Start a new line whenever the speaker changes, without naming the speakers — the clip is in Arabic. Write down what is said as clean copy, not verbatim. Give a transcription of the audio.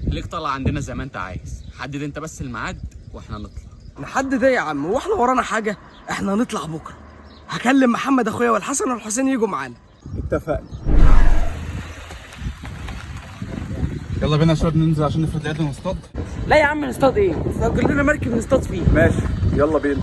ليك طلع عندنا زي ما انت عايز، حدد انت بس الميعاد واحنا نطلع.
نحدد ايه يا عم؟ واحنا ورانا حاجه؟ احنا هنطلع بكره. هكلم محمد اخويا والحسن والحسين يجوا معانا.
اتفقنا. يلا بينا يا شباب ننزل عشان نفرد العيد ونصطاد.
لا يا عم نصطاد ايه؟ نستأجر لنا مركب نصطاد فيه.
ماشي يلا بينا.